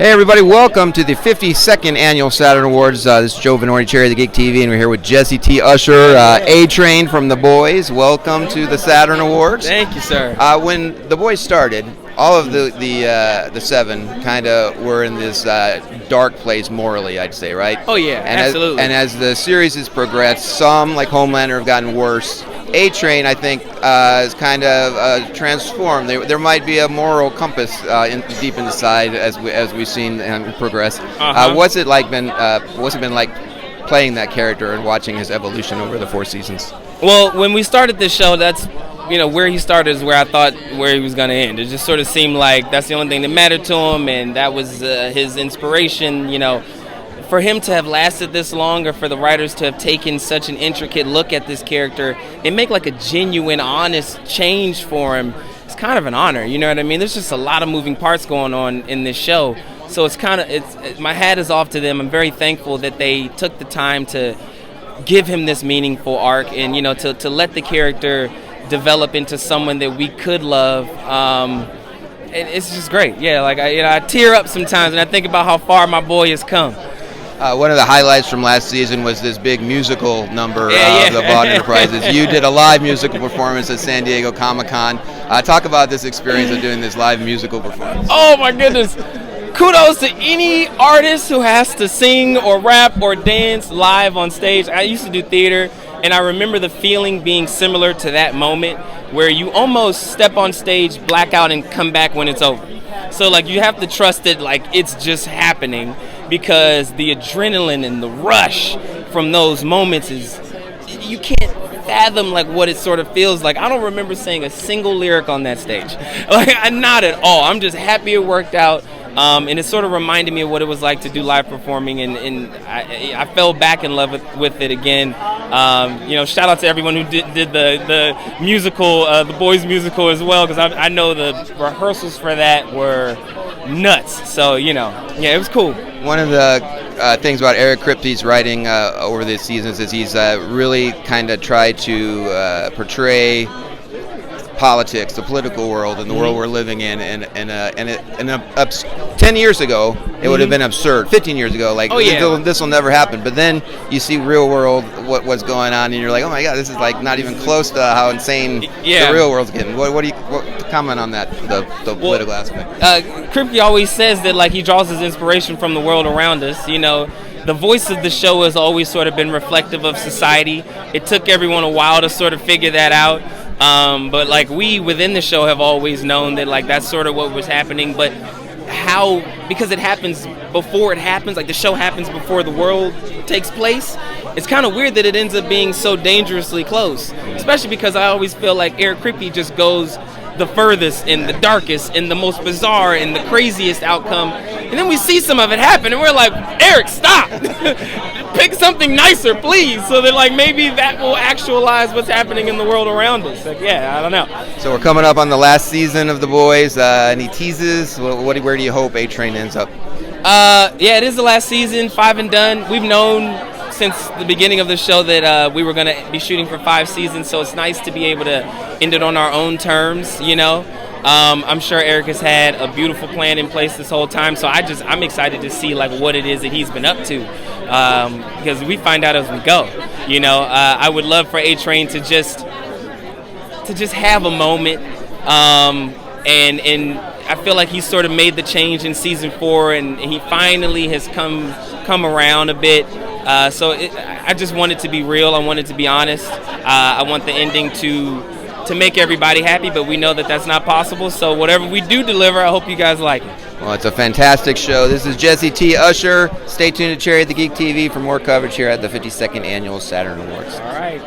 Hey everybody, welcome to the 52nd Annual Saturn Awards. This is Joe Vanourney, Chair of the Geek TV, and we're here with Jessie T, Usher, A-Train from The Boys. Welcome to the Saturn Awards. Thank you, sir. When The Boys started, all of the seven kind of were in this dark place morally, I'd say, right? Oh yeah, and absolutely. As the series has progressed, some, like Homelander, have gotten worse. A-Train, I think, is kind of transformed. There might be a moral compass deep inside as we've seen him progress. What's it been like playing that character and watching his evolution over the 4 seasons? Well, when we started this show, that's where he started is where I thought where he was going to end. It just sort of seemed like that's the only thing that mattered to him, and that was his inspiration. For him to have lasted this long, or for the writers to have taken such an intricate look at this character and make like a genuine, honest change for him, it's kind of an honor. You know what I mean? There's just a lot of moving parts going on in this show, so my hat is off to them. I'm very thankful that they took the time to give him this meaningful arc, and to let the character develop into someone that we could love. It's just great. Yeah, like I tear up sometimes, and I think about how far my boy has come. One of the highlights from last season was this big musical number of the Vanourney Prizes. You did a live musical performance at San Diego Comic-Con. Talk about this experience of doing this live musical performance. Oh my goodness. Kudos to any artist who has to sing or rap or dance live on stage. I used to do theater, and I remember the feeling being similar to that moment where you almost step on stage, black out, and come back when it's over. So you have to trust it like it's just happening, because the adrenaline and the rush from those moments you can't fathom what it sort of feels like. I don't remember saying a single lyric on that stage. Not at all. I'm just happy it worked out. And it sort of reminded me of what it was like to do live performing, and I fell back in love with it again. Shout out to everyone who did the musical, the Boys musical as well, because I know the rehearsals for that were nuts. So it was cool. One of the things about Eric Kripke's writing over the seasons is he's really kind of tried to portray politics, the political world, and the world we're living in, and 10 years ago it would have been absurd. 15 years ago, this will never happen. But then you see real world what's going on, and you're like, oh my God, this is not even close to how insane the real world's getting. What comment on that, the political aspect? Kripke always says that he draws his inspiration from the world around us. The voice of the show has always sort of been reflective of society. It took everyone a while to sort of figure that out. But we within the show have always known that that's sort of what was happening, but because it happens before it happens, the show happens before the world takes place, it's kind of weird that it ends up being so dangerously close, especially because I always feel like Eric Kripke just goes the furthest and the darkest and the most bizarre and the craziest outcome, and then we see some of it happen and we're like, Eric, stop. Pick something nicer, please, so that maybe that will actualize what's happening in the world around us. I don't know. So we're coming up on the last season of The Boys. Any teases? Where do you hope A-Train ends up? It is the last season, 5 and done. We've known since the beginning of the show that we were going to be shooting for 5 seasons, so it's nice to be able to end it on our own terms, I'm sure Eric has had a beautiful plan in place this whole time, so I'm excited to see what it is that he's been up to, because we find out as we go. I would love for A-Train to just have a moment, and I feel like he's sort of made the change in season 4, and he finally has come around a bit. I just want it to be real. I want it to be honest. I want the ending to make everybody happy, but we know that that's not possible. So whatever we do deliver, I hope you guys like it. Well, it's a fantastic show. This is Jessie T, Usher. Stay tuned to Cherry at the Geek TV for more coverage here at the 52nd Annual Saturn Awards. All right.